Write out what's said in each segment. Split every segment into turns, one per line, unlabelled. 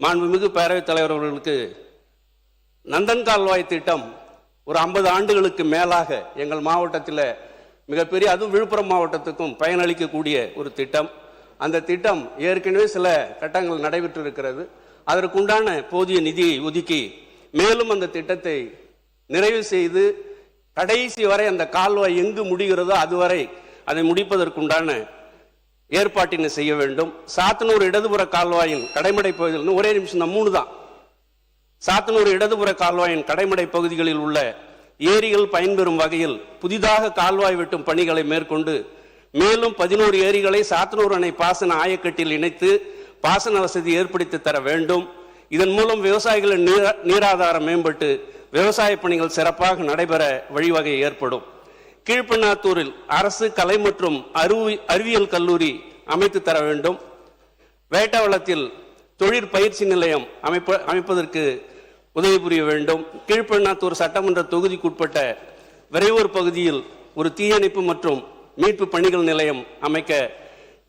மாண்புமிகு பேரவைத் தலைவர் அவர்களுக்கு நந்தன் கால்வாய் திட்டம் ஒரு 50 ஆண்டுகளுக்கு மேலாக எங்கள் மாவட்டத்தில் மிகப்பெரிய, அதுவும் விழுப்புரம் மாவட்டத்துக்கும் பயனளிக்கக்கூடிய ஒரு திட்டம். அந்த திட்டம் ஏற்கனவே சில கட்டங்கள் நடைபெற்று இருக்கிறது. அதற்குண்டான போதிய நிதியை ஒதுக்கி மேலும் அந்த திட்டத்தை நிறைவு செய்து கடைசி வரை அந்த கால்வாய் எங்கு முடிகிறதோ அதுவரை அதை முடிப்பதற்குண்டான ஏற்பாட்டினை செய்ய வேண்டும். சாத்தனூர் இடதுபுற கால்வாயின் கடைமடை பகுதியில் ஒரே நிமிஷம் தான், 3 தான். சாத்தனூர் இடதுபுற கால்வாயின் கடைமடை பகுதிகளில் உள்ள ஏரிகள் பயன்பெறும் வகையில் புதிதாக கால்வாய் வெட்டும் பணிகளை மேற்கொண்டு மேலும் 11 ஏரிகளை சாத்தனூர் அணை பாசன ஆயக்கட்டில் இணைத்து பாசன வசதி ஏற்படுத்தி தர வேண்டும். இதன் மூலம் விவசாயிகளின் நீராதாரம் மேம்பட்டு விவசாய பணிகள் சிறப்பாக நடைபெற வழிவகை ஏற்படும். கீழ்பெண்ணாத்தூரில் அரசு கலை மற்றும் அறிவியல் கல்லூரி அமைத்து தர வேண்டும். வேட்டவளத்தில் தொழிற்பயிற்சி நிலையம் அமைப்பதற்கு உதவி புரிய வேண்டும். கீழ்பெண்ணாத்தூர் சட்டமன்ற தொகுதிக்குட்பட்ட விரைவூர் பகுதியில் ஒரு தீயணைப்பு மற்றும் மீட்பு பணிகள் நிலையம் அமைக்க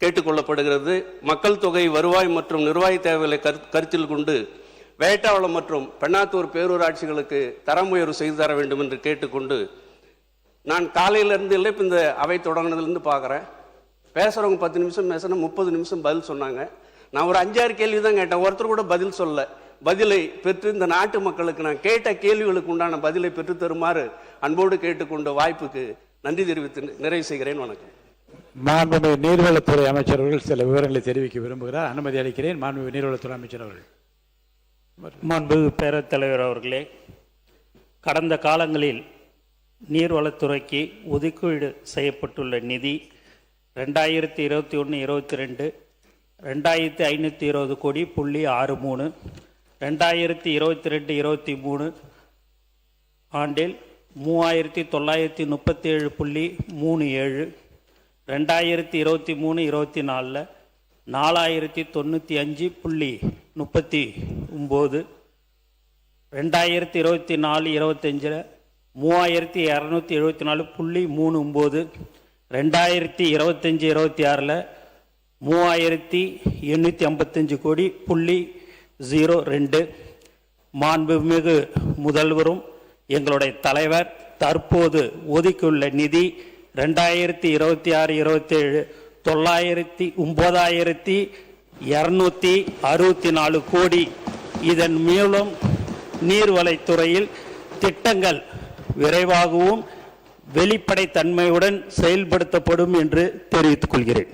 கேட்டுக்கொள்ளப்படுகிறது. மக்கள் தொகை, வருவாய் மற்றும் நிர்வாக தேவைகளை கருத்தில் கொண்டு வேட்டாவளம் மற்றும் பெண்ணாத்தூர் பேரூராட்சிகளுக்கு தரம் உயர்வு செய்து தர வேண்டும் என்று கேட்டுக்கொண்டு, நான் காலையிலேருந்து இல்லை, இப்போ இந்த அவை தொடங்கினதுலேருந்து பார்க்குறேன், பேசுகிறவங்க 10 நிமிஷம் பேசுனா 30 நிமிஷம் பதில் சொன்னாங்க. நான் ஒரு 5-6 கேள்வி தான் கேட்டேன், ஒருத்தர் கூட பதில் சொல்ல. பதிலை பெற்று இந்த நாட்டு மக்களுக்கு நான் கேட்ட கேள்விகளுக்கு உண்டான பதிலை பெற்று தருமாறு அன்போடு கேட்டுக்கொண்ட வாய்ப்புக்கு நன்றி தெரிவித்து நிறைவு செய்கிறேன். வணக்கம்.
மாண்புமிகு நீர்வளத்துறை அமைச்சர் அவர்கள் சில விவரங்களை தெரிவிக்க விரும்புகிறார். அனுமதி அளிக்கிறேன். மாண்புமிகு நீர்வளத்துறை அமைச்சர் அவர்கள்.
மாண்புமிகு பேரவைத் தலைவர் அவர்களே, கடந்த காலங்களில் நீர்வளத்துறைக்கு ஒதுக்கீடு செய்யப்பட்டுள்ள நிதி 2021-22 2520 கோடி .63, 2022-23 ஆண்டில் 3937.37, 2023-24 4095.39, 2024-25 3274.39, 2025-26 3855 கோடி .02. மாண்புமிகு முதல்வரும் எங்களுடைய தலைவர் தற்போது ஒதுக்கியுள்ள நிதி 2026-27 9264 கோடி. இதன் மூலம் நீர்வளத்துறையில் திட்டங்கள் விரைவாகவும் வெளிப்படைத்தன்மையுடன் செயல்படுத்தப்படும் என்று தெரிவித்துக் கொள்கிறேன்.